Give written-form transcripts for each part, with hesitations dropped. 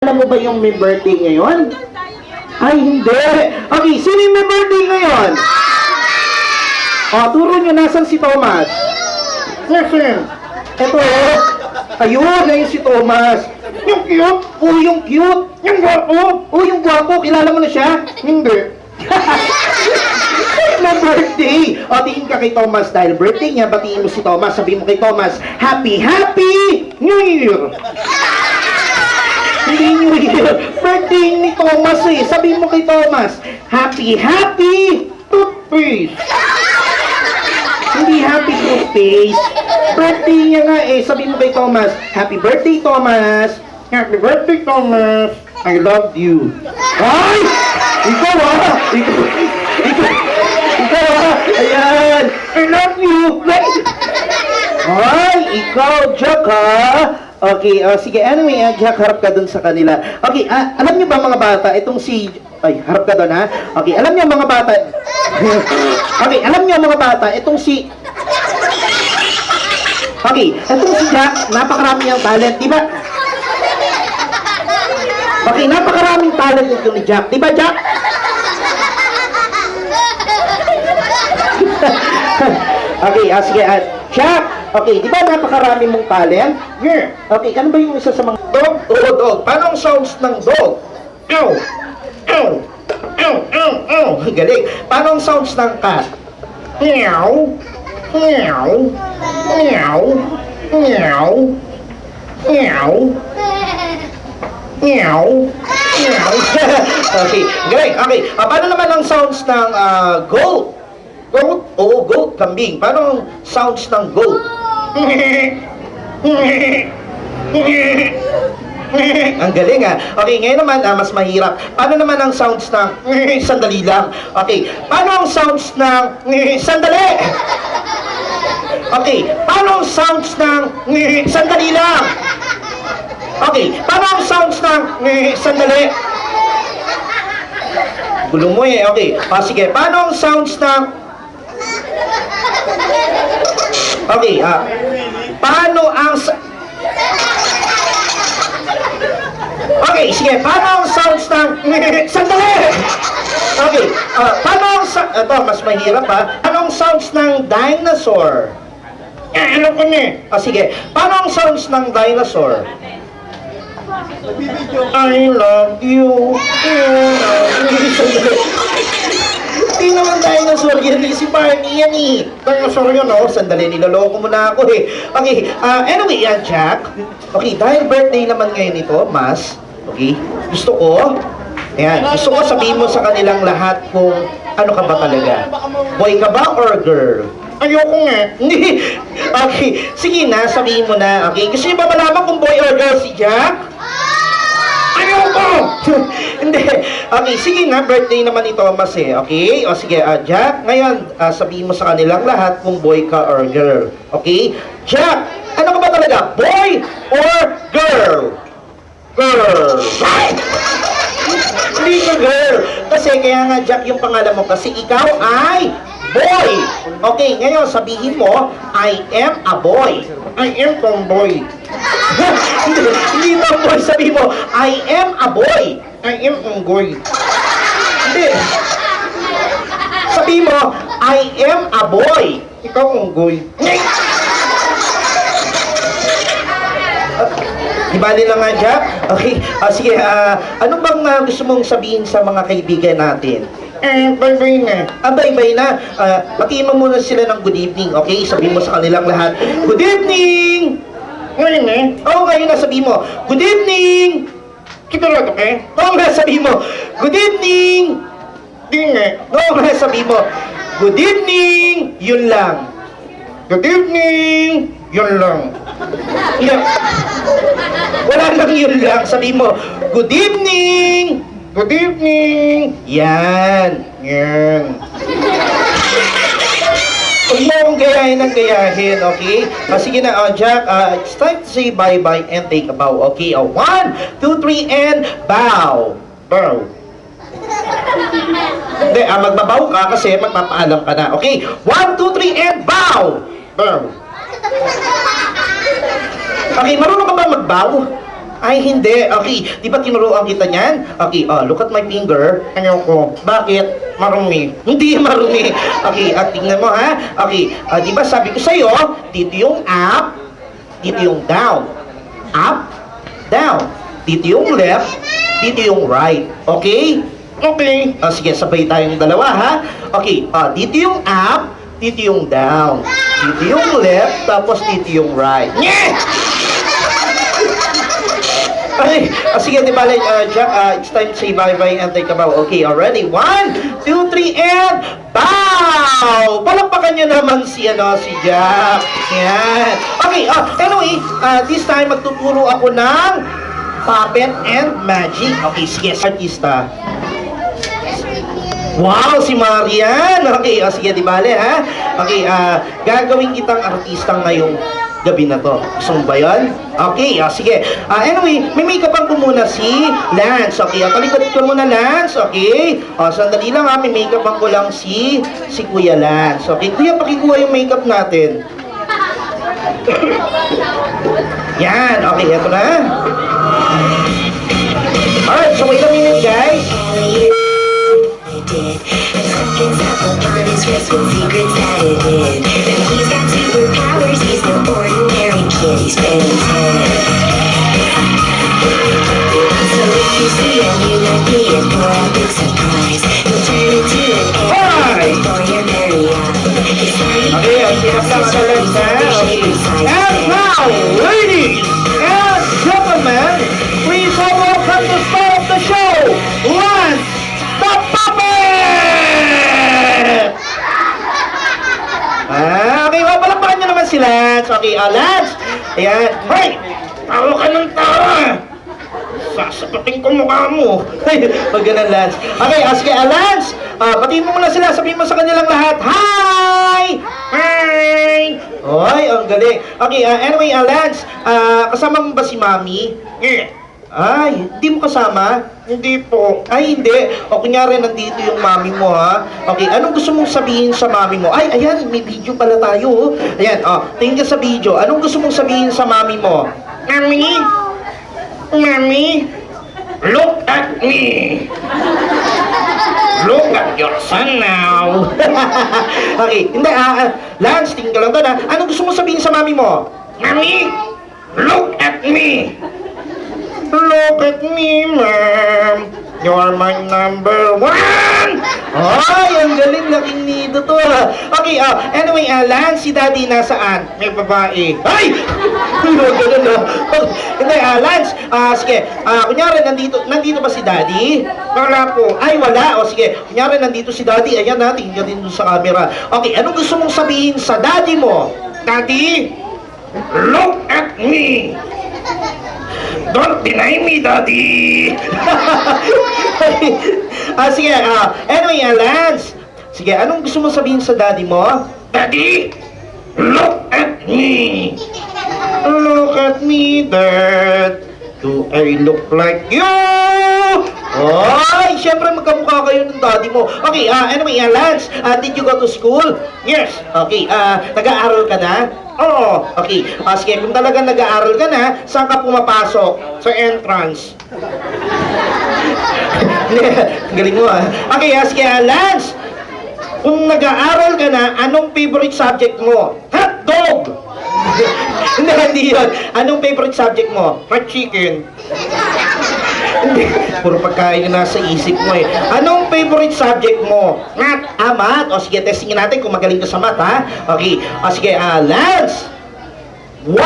Alam mo ba yung may birthday ngayon? Ay, hindi. Okay, sino yung may birthday ngayon? Turo nyo, nasan si Thomas? Nasaan? Ito, ayun, ayun si Thomas. Yung cute? Yung cute. Yung gwapo? Yung gwapo. Kilala mo na siya? Hindi. May birthday. Tingin ka kay Thomas dahil birthday niya, batiin mo si Thomas. Sabihin mo kay Thomas, Happy New Year! Hindi New Year. Birthday ni Thomas eh. Sabihin mo kay Thomas, Happy Toothpaste. Hindi Happy Toothpaste. Birthday niya nga eh. Sabihin mo kay Thomas, Happy Birthday, Thomas. Happy Birthday, Thomas. I love you. Ay! Ikaw ah! Ikaw ah! Ayan! I love you! Ay! Ikaw, Jack ah! Okay, sige. Anyway, Jack, harap ka dun sa kanila. Okay, alam niyo ba mga bata, itong si... Ay, harap ka dun ha? Okay, alam niyo mga bata... Okay, alam niyo mga bata, itong si... Okay, itong si Jack, napakarami niyang talent, di ba? Okay, napakaraming talent ito ni Jack. Di ba, Jack? Okay, sige. Jack, okay, di ba napakarami mong talent? Yeah. Okay, ano ba yung isa sa mga... Dog? Oo, dog. Paano ang sounds ng dog? Ow! Ow! Ow! Ow! Ow! Galing. Paano ang sounds ng cat? Meow! Meow! Meow! Meow! Meow! Meow! Meow! Okay, galing. Okay, paano naman ang sounds ng goat? Goat? Oo, goat, kambing. Paano ang sounds ng goat? Ang galing ah. Okay, ngayon naman, mas mahirap. Paano naman ang sounds ng sandali lang? Okay, paano ang sounds ng sandali? Okay, paano ang sounds ng sandali lang? Okay, paano ang sounds ng sandali? Gulo mo eh. Okay, sige. Paano ang sounds ng... Okay, paano ang... Okay, sige. Paano ang sounds ng... Sandali! Okay, paano ang... Ito, mas mahirap ha. Paano ang sounds ng dinosaur? Ano ko niya? Sige. Paano ang sounds ng dinosaur? I love you. Hindi naman dinosaur yan. Si Barney yan eh. Dinosaur yun oh. Sandali, niloloko mo na ako eh. Okay, anyway yan, Jack. Okay, dahil birthday naman ngayon ito, Mas. Okay, gusto ko sabihin mo sa kanilang lahat kung ano ka ba talaga. Boy ka ba or girl? Ayoko nga. Okay, sige na, sabihin mo na. Okay, gusto niyo ba malaman kung boy or girl si Jack? Ayoko! Hindi. Okay, sige na, birthday naman ni Thomas eh. Okay? O sige, Jack, ngayon, sabihin mo sa kanilang lahat kung boy ka or girl. Okay? Jack, ano ka ba talaga? Boy or girl? Girl. Hindi ka girl. Kasi kaya nga, Jack, yung pangalan mo kasi ikaw ay boy. Okay, ngayon sabihin mo, I am a boy. I am tomboy. Hindi tomboy, sabihin mo, I am a boy. I am unggoy. Hindi. Sabihin mo, I am a boy. Ikaw unggoy. Ibali lang nga, Jack. Okay, sige, ano bang gusto mong sabihin sa mga kaibigan natin? Bye-bye na. Bye-bye na. Patiin mo muna sila ng good evening, okay? Sabihin mo sa kanilang lahat, good evening! Ngayon eh? Oo, ngayon na sabihin mo, good evening! Sigurado ka eh? Oo nga, sabihin mo, good evening! Di nga. Oo nga, sabihin mo, good evening! Yun lang. Good evening! Yun lang. Yeah. Wala lang yun lang. Sabihin mo, good evening! Good evening! Yan. Yan. Huwag mo akong gayahin ng gayahin, okay? Sige na, Jack, it's time to say bye-bye and take a bow, okay? 1, 2, 3, and bow. Bow. Hindi, magbabaw ka kasi magpapaalam ka na, okay? 1, 2, 3, and bow. Bow. Okay, marunong ka ba magbow? Ay, hindi. Okay, di ba tinuruan kita niyan? Okay, look at my finger. Ano ko? Bakit? Marumi. Hindi marumi. Okay, tingnan mo ha. Okay, di ba sabi ko sa'yo, dito yung up, dito yung down. Up, down. Dito yung left, dito yung right. Okay? Okay. Sige, sabay tayong dalawa ha. Okay, dito yung up, dito yung down. Dito yung left, tapos dito yung right. Yeah! Okay, sige, di ba, Jack, it's time to say bye-bye and take a bow. Okay, already? 1, 2, 3, and bow! Palakpakan niyo naman si Jack. Yan. Okay, anyway, this time magtuturo ako ng puppet and magic. Okay, sige, artista. Wow, si Marian! Okay, sige, di bale, ha? Okay, gagawin kitang artista ngayong gabi na to. Gusto mo ba yun? Okay, sige. Anyway, may make-upan ko muna si Lance. Okay, talikod ko muna, Lance. Okay? Sandali lang ha, may make-upan ko lang si Kuya Lance. Okay, Kuya, pakikuha yung make-up natin. Yan, okay, eto na. Alright, so wait a minute, guys. Seconds up on his wrist with secrets that it hid. And he's got superpowers, he's no ordinary kid, he's Ben 10. So if you see him, you might be in for a big surprise. He'll turn into an animal for your very eyes. Okay, ang sinap lang ang Lance, ha? Okay. And now, ladies and gentlemen, please all welcome to start of the show, Lance the Puppet! Okay, palakpakan nyo naman si Lance. Okay, Lance. Ayan. Hoy! Tawa ka ng tawa! Sasapatin ko mukha mo. Pag ganun, Lance. Okay, sige, Lance. Batiin mo muna sila. Sabihin mo sa kanilang lahat, hi! Hi! Oy, ang galing. Okay, anyway, Lance, kasama mo ba si Mami? Ay, hindi mo kasama? Hindi po. Ay, hindi. O, kunyari, nandito yung mami mo, ha? Okay, anong gusto mong sabihin sa mami mo? Ay, ayan, may video pala tayo, oh. Ayan, tingin ka sa video. Anong gusto mong sabihin sa mami mo? Mami? Mami? Look at me! Look at your son now! Okay, hindi, Lance, tingin ka lang doon, ha? Anong gusto mong sabihin sa mami mo? Mami? Look at me! Look at me, ma'am. You're my number 1! Ay, ang galing, laking nido to. Okay, anyway, Lance, si Daddy nasaan? May babae. Ay! Ganun, no? Hindi, Lance, sige, kunyari, nandito ba si Daddy? Wala po. Ay, wala. O, sige, kunyari, nandito si Daddy. Ayan, tingin ka din doon sa camera. Okay, anong gusto mong sabihin sa Daddy mo? Daddy, look at me! Don't deny me, Daddy! Sige, anyway, Lance. Sige, anong gusto mo sabihin sa daddy mo? Daddy, look at me! Look at me, Dad! Do I look like you? Ay, syempre magkamukha kayo ng daddy mo. Okay, anyway, Lance, did you go to school? Yes. Okay, nag-aaral ka na? Oo. Okay, sige, kung talagang nag-aaral ka na, saan ka pumapasok? Sa entrance. Galing mo, ha? Okay, sige, Lance, kung nag-aaral ka na, anong favorite subject mo? Hotdog! Hindi yun. Anong favorite subject mo? Fried chicken. Hindi. Puro pagkain yung nasa isip mo eh. Anong favorite subject mo? Math. Math. O sige, testingin natin kung magaling ka sa math, ha? Okay. O sige, Lance. 1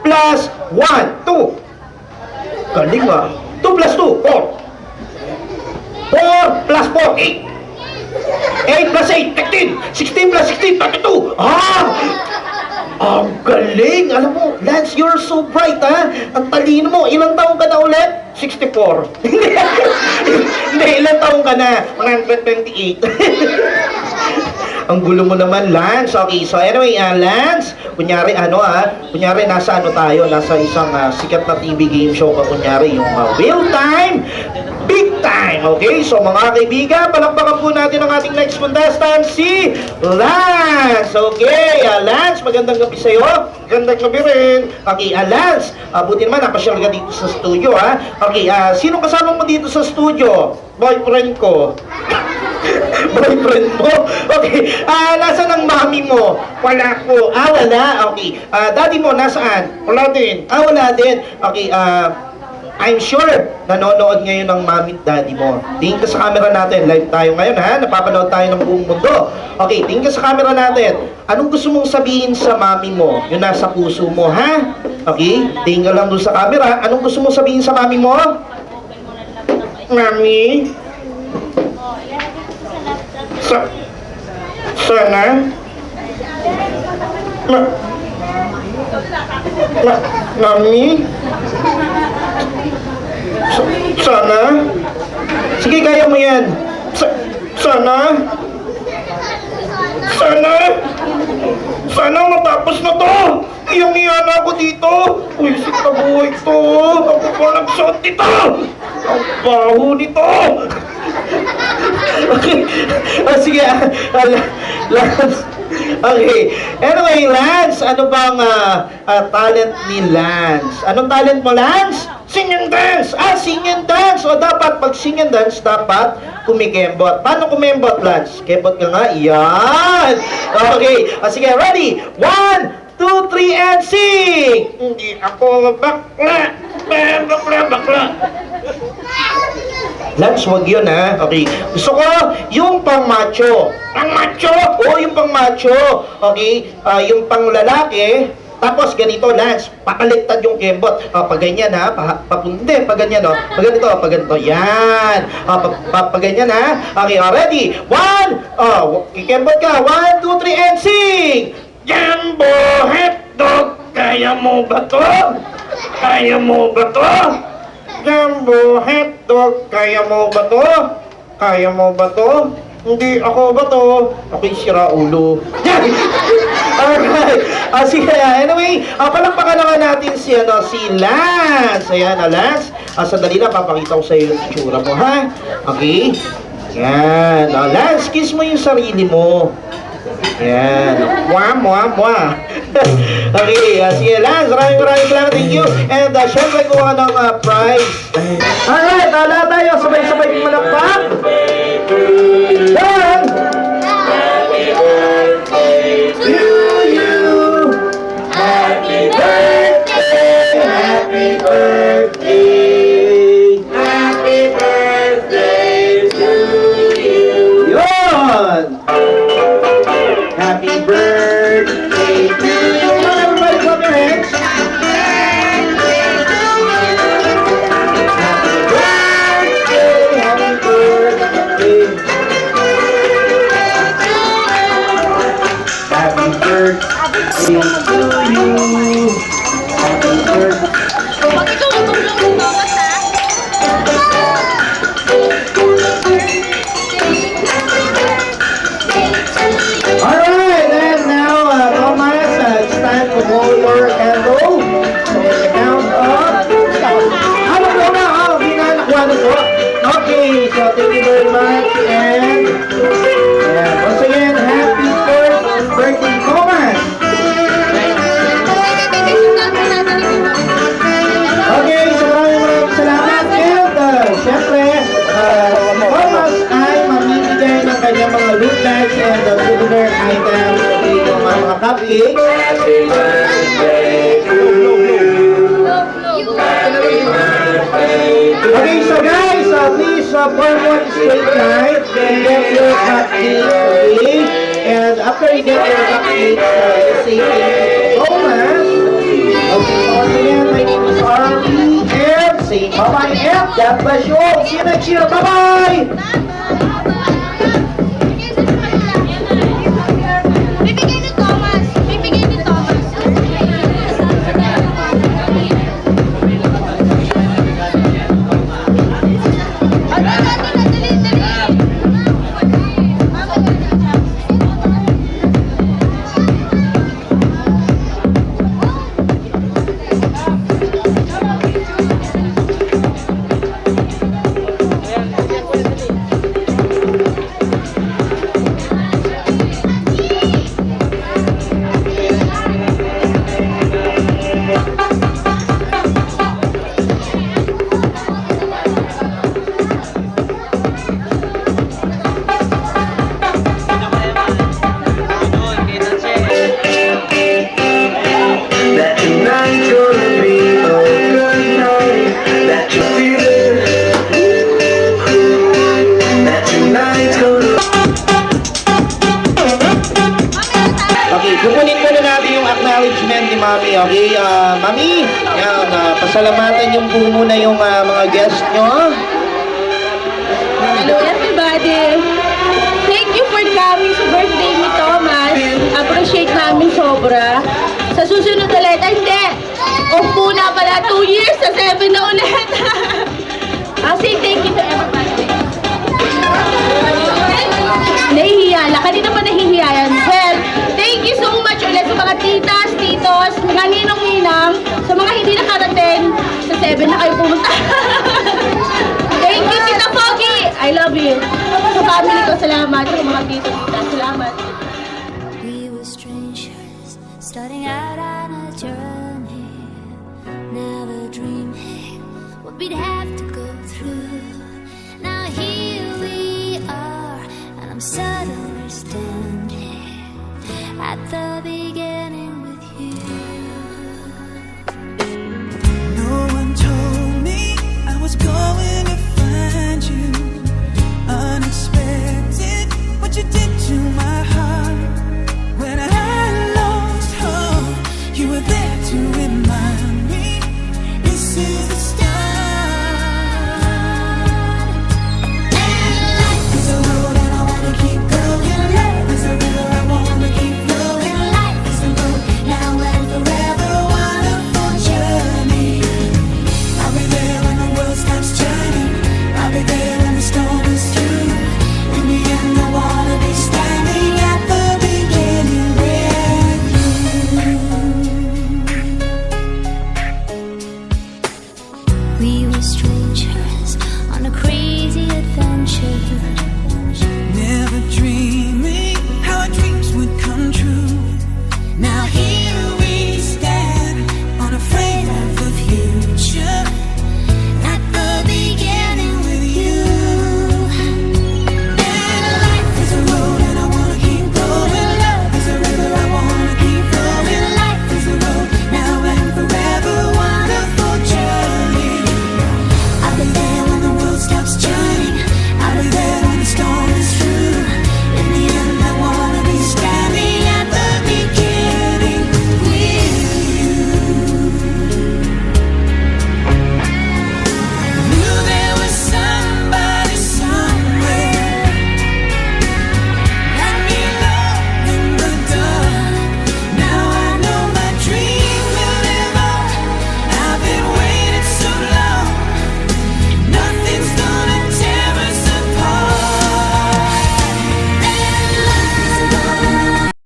plus 1, 2. Galing, ha? 2 plus 2, 4. 4 plus 4, 8. 8 plus 8, 15. 16 plus 16, 32. Ang galing! Alam mo, Lance, you're so bright, ha? Ang talino mo. Ilang taong ka na ulit? 64. Hindi, ilang taong ka na? 128. Ang gulo mo naman, Lance. Okay, so anyway, Lance, kunyari, kunyari, nasa tayo? Nasa isang sikat na TV game show ka, kunyari, yung Wheel Time, Big Time. Okay, so mga kaibigan, palakpakan po natin ang ating next contestant, si Lance. Okay, Lance, magandang gabi sa'yo. Magandang gabi rin. Okay, Lance, buti naman, napasyal ka dito sa studio, ha? Okay, sino kasama mo dito sa studio? Boyfriend ko. Boyfriend mo? Okay, nasaan ang mami mo? Wala po. Wala. Okay, daddy mo, nasaan? Wala din. Wala din. Okay, I'm sure nanonood ngayon ng mami at daddy mo. Tingin ka sa camera natin. Live tayo ngayon, ha? Napapanood tayo ng buong mundo. Okay, tingin ka sa camera natin. Anong gusto mong sabihin sa mami mo? Yung nasa puso mo, ha? Okay, tingin ka lang doon sa camera. Anong gusto mong sabihin sa mami mo? Mami? Sana? Mami? Sana? Sige, kaya mo yan. Sana? Sana? Sana matapos na to! Iyang-iya na ako dito! Uwisip na buhay to! Ako pa nagsuot nito! Ang baho nito! Okay. Sige, Lance. Okay. Anyway, Lance, ano bang talent ni Lance? Anong talent mo, Lance? Sing and dance! Sing and dance! O dapat, pag sing and dance, dapat kumikembot. Paano kumembot, Lance? Kembot ka nga? Yan! Okay. Sige, ready? 1, 2, 3, and sing! Hindi ako bakla! Bakla! Lance, wag yun, ha? Okay. Gusto ko yung pang macho. Pang macho? Oo, yung pang macho. Okay? Yung pang lalaki. Tapos ganito, Lance, papaliktad yung kembot. Pag ganyan, ha? Hindi, pag ganyan, no? Pag ganito. Yan. Pag ganyan, ha? Okay, ready? 1, kikembot ka. 1, 2, 3, and sing! Jumbo hotdog, kaya mo ba to? Kaya mo ba to? Jumbo hotdog, kaya mo ba to? Kaya mo ba to? Hindi ako ba to? Ako'y sira ulo. Alright. Sige, anyway, palakpakan naman natin si Lance. Ayan, Lance. Sandali lang, papakita ko sa iyo yung itsura mo, ha? Okay? Yan. Lance, kiss mo yung sarili mo. Yan. Mwah. Okay, sige, Lance, maraming salamat. Thank you. And syempre, kuha ng prize. Alright, lahat tayo. Sabay-sabay yung malakpak. One. Happy birthday to you. Happy birthday. Happy birthday. Happy birthday to you. Yun. Happy birthday to you. Everybody clap your hands. Happy birthday to you. Happy birthday. Pag ikaw matulong ng bawas, ha? Alright, and now, Thomas, it's time to blow your candle. So, in the count of... Nakuha na! Hindi na nakuha na po. Okay, so thank you very much. And once again, happy birthday, Thomas! Okay, so maraming salamat. And, syempre, Thomas ay mamimigay ng kanyang mga loot bags and souvenir items. Okay, yung mga cupcakes. Happy birthday to you. Okay, so guys, please form one straight line and get your cupcakes, okay? And after you get your cupcakes, you say thank you to Thomas. Okay, so once again, my name is Arlie, and say bye-bye, and God bless you all. See you next year. Bye-bye! okay. Mami, yan, pasalamatan yung po muna yung mga guest nyo. Hello everybody! Thank you for coming sa birthday ni Thomas. Appreciate namin sobra. Sa susunod ulit, ay hindi! Off muna pala, 2 years, sa 7 na ulit. Say thank you to everybody. Nahihiya. Kanina pa nahihiya yan. Well, thank you so much ulit sa mga titas, titos, mga ninong-ninang, sa mga hindi nakarating, sa 7 na kayo pumunta. Thank you, Tita Pogi! I love you. Sa family ko, salamat. Sa mga tito, tita, salamat. We were strangers, starting out on a journey. Never dreaming what we'd have to go through. Now here we are, and I'm suddenly standing at the